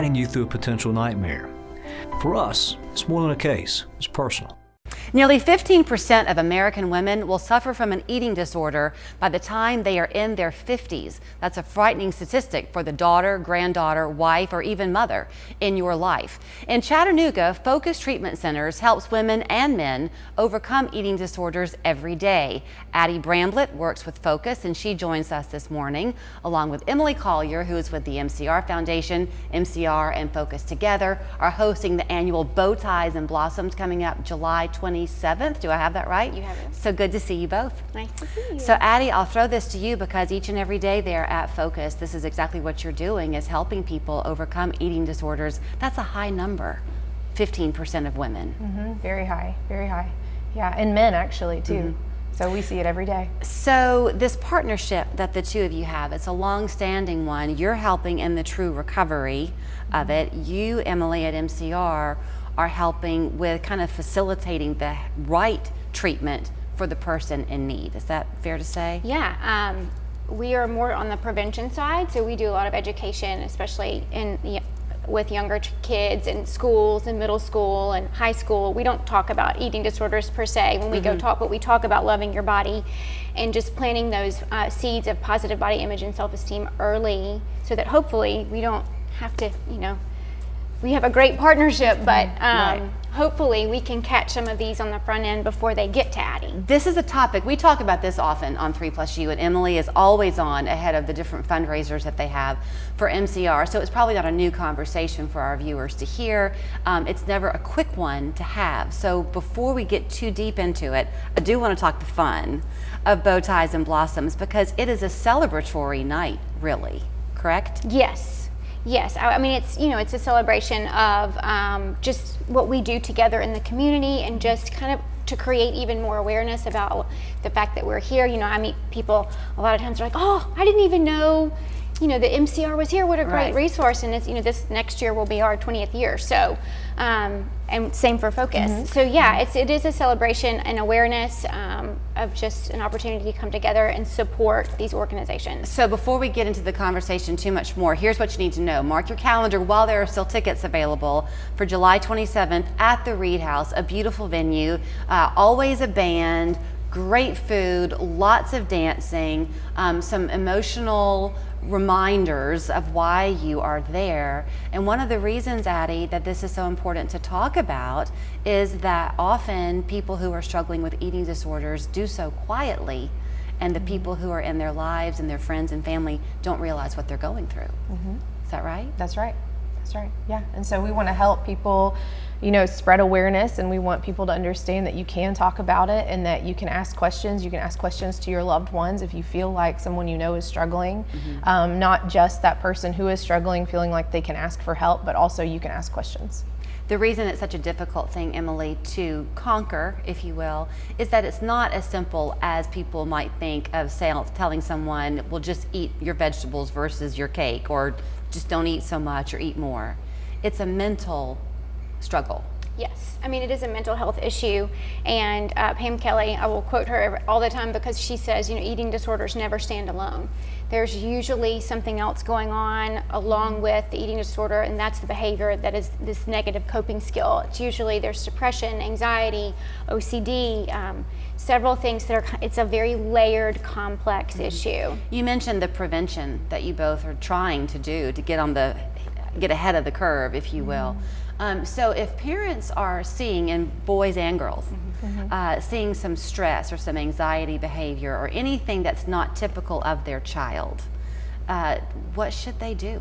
guiding you through a potential nightmare. For us, it's more than a case, it's personal. Nearly 15% of American women will suffer from an eating disorder by the time they are in their 50s. That's a frightening statistic for the daughter, granddaughter, wife, or even mother in your life. In Chattanooga, Focus Treatment Centers helps women and men overcome eating disorders every day. Addie Bramblett works with Focus, and she joins us this morning, along with Emily Collier, who is with the MCR Foundation. MCR and Focus together are hosting the annual Bow Ties and Blossoms coming up July 27th. Do I have that right? You have it. So good to see you both. Nice to see you. So Addie, I'll throw this to you because each and every day there at Focus, this is exactly what you're doing, is helping people overcome eating disorders. That's a high number, 15% of women. Very high, very high. Yeah, and men actually too. So we see it every day. So this partnership that the two of you have, it's a long-standing one. You're helping in the true recovery of it. You, Emily, at MCR are helping with kind of facilitating the right treatment for the person in need. Is that fair to say? Yeah, we are more on the prevention side, so we do a lot of education, especially with younger kids in schools and middle school and high school. We don't talk about eating disorders per se when we go talk, but we talk about loving your body and just planting those seeds of positive body image and self-esteem early, so that hopefully we don't have to, we have a great partnership, but hopefully we can catch some of these on the front end before they get to Addie. This is a topic, we talk about this often on 3+U, and Emily is always on ahead of the different fundraisers that they have for MCR, so it's probably not a new conversation for our viewers to hear. It's never a quick one to have. So before we get too deep into it, I do want to talk the fun of Bow Ties and Blossoms, because it is a celebratory night, really, correct? Yes. Yes, I mean, it's, it's a celebration of just what we do together in the community, and just kind of to create even more awareness about the fact that we're here. I meet people a lot of times, they're like, oh, I didn't even know, the MCR was here. What a great resource. And it's, this next year will be our 20th year. So, and same for Focus. So yeah, it is a celebration and awareness of just an opportunity to come together and support these organizations. So before we get into the conversation too much more, here's what you need to know. Mark your calendar while there are still tickets available for July 27th at the Reed House, a beautiful venue, always a band, great food, lots of dancing, some emotional reminders of why you are there. And one of the reasons, Addie, that this is so important to talk about is that often people who are struggling with eating disorders do so quietly, and the people who are in their lives and their friends and family don't realize what they're going through. Is that right? That's right. That's right. Yeah. And so we want to help people, spread awareness, and we want people to understand that you can talk about it and that you can ask questions. You can ask questions to your loved ones if you feel like someone is struggling. Not just that person who is struggling feeling like they can ask for help, but also you can ask questions. The reason it's such a difficult thing, Emily, to conquer, if you will, is that it's not as simple as people might think of telling someone, well, just eat your vegetables versus your cake, or just don't eat so much or eat more. It's a mental struggle. Yes, I mean, it is a mental health issue, and Pam Kelly, I will quote her all the time, because she says, eating disorders never stand alone. There's usually something else going on along with the eating disorder, and that's the behavior that is this negative coping skill. It's usually there's depression, anxiety, OCD, several things it's a very layered, complex issue. You mentioned the prevention that you both are trying to do to get ahead of the curve, if you will. So if parents are seeing, and boys and girls, seeing some stress or some anxiety behavior or anything that's not typical of their child, what should they do?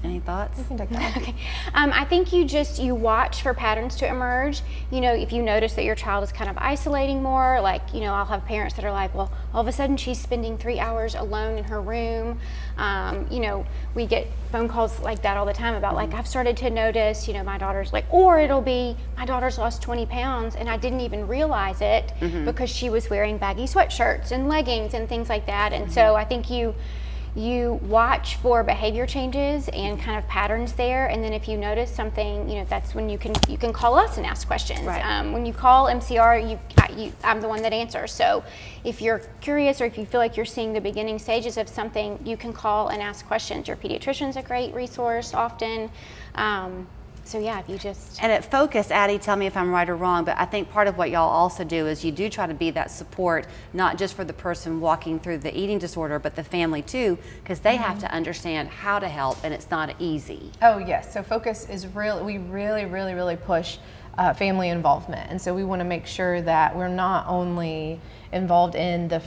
Any thoughts? You can take that. Okay. I think you watch for patterns to emerge. If you notice that your child is kind of isolating more, like, I'll have parents that are like, well, all of a sudden she's spending 3 hours alone in her room. We get phone calls like that all the time about like, I've started to notice, my daughter's like, or it'll be, my daughter's lost 20 pounds and I didn't even realize it because she was wearing baggy sweatshirts and leggings and things like that. And so I think you you watch for behavior changes and kind of patterns there, and then if you notice something, that's when you can call us and ask questions. Right. When you call MCR, I'm the one that answers. So if you're curious or if you feel like you're seeing the beginning stages of something, you can call and ask questions. Your pediatrician's a great resource often. So yeah, if you just... And at Focus, Addie, tell me if I'm right or wrong, but I think part of what y'all also do is you do try to be that support, not just for the person walking through the eating disorder, but the family too, because they have to understand how to help, and it's not easy. Oh yes, so Focus is we really push family involvement, and so we want to make sure that we're not only involved in the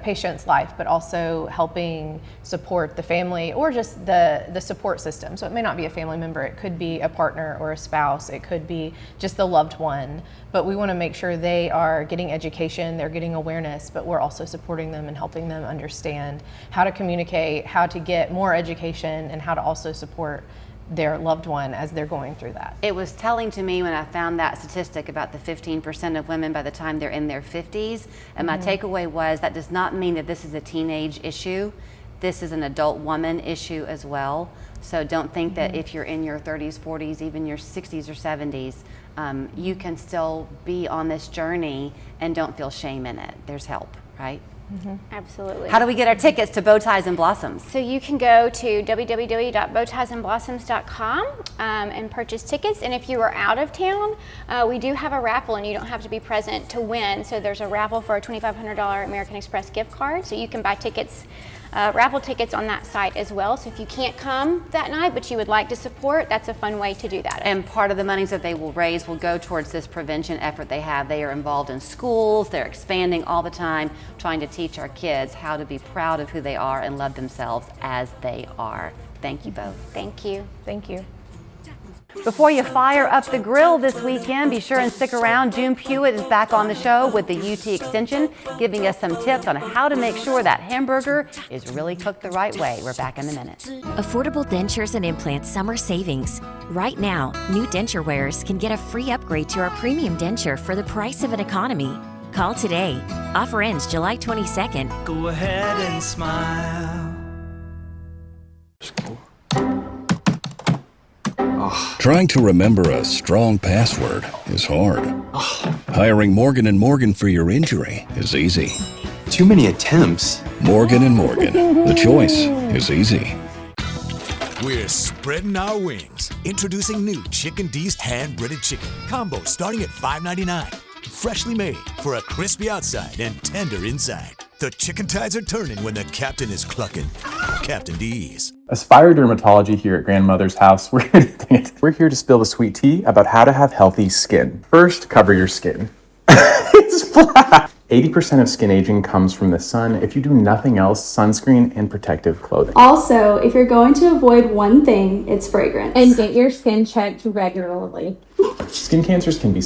patient's life, but also helping support the family or just the support system. So it may not be a family member, it could be a partner or a spouse, it could be just the loved one, but we want to make sure they are getting education, they're getting awareness, but we're also supporting them and helping them understand how to communicate, how to get more education, and how to also support their loved one as they're going through that. It was telling to me when I found that statistic about the 15% of women by the time they're in their 50s, and my takeaway was that does not mean that this is a teenage issue. This is an adult woman issue as well. So don't think that if you're in your 30s, 40s, even your 60s or 70s, you can still be on this journey and don't feel shame in it. There's help, right? Absolutely. How do we get our tickets to Bow Ties and Blossoms? So you can go to www.bowtiesandblossoms.com and purchase tickets. And if you are out of town, we do have a raffle, and you don't have to be present to win. So there's a raffle for a $2,500 American Express gift card. So you can buy tickets, raffle tickets on that site as well. So if you can't come that night, but you would like to support, that's a fun way to do that. And part of the monies that they will raise will go towards this prevention effort they have. They are involved in schools, they're expanding all the time, trying to teach our kids how to be proud of who they are and love themselves as they are. Thank you both. Thank you. Thank you. Before you fire up the grill this weekend, be sure and stick around. June Pewitt is back on the show with the UT Extension, giving us some tips on how to make sure that hamburger is really cooked the right way. We're back in a minute. Affordable dentures and implants summer savings. Right now, new denture wearers can get a free upgrade to our premium denture for the price of an economy. Call today. Offer ends July 22nd. Go ahead and smile. Trying to remember a strong password is hard. Hiring Morgan & Morgan for your injury is easy. Too many attempts. Morgan & Morgan, the choice is easy. We're spreading our wings. Introducing new Chicken Deist hand-breaded chicken combo starting at $5.99. Freshly made for a crispy outside and tender inside. The chicken tides are turning when the captain is clucking. Captain D's. Aspire Dermatology here at Grandmother's House. We're here to spill the sweet tea about how to have healthy skin. First, cover your skin. It's black. 80% of skin aging comes from the sun. If you do nothing else, sunscreen and protective clothing. Also, if you're going to avoid one thing, it's fragrance. And get your skin checked regularly. Skin cancers can be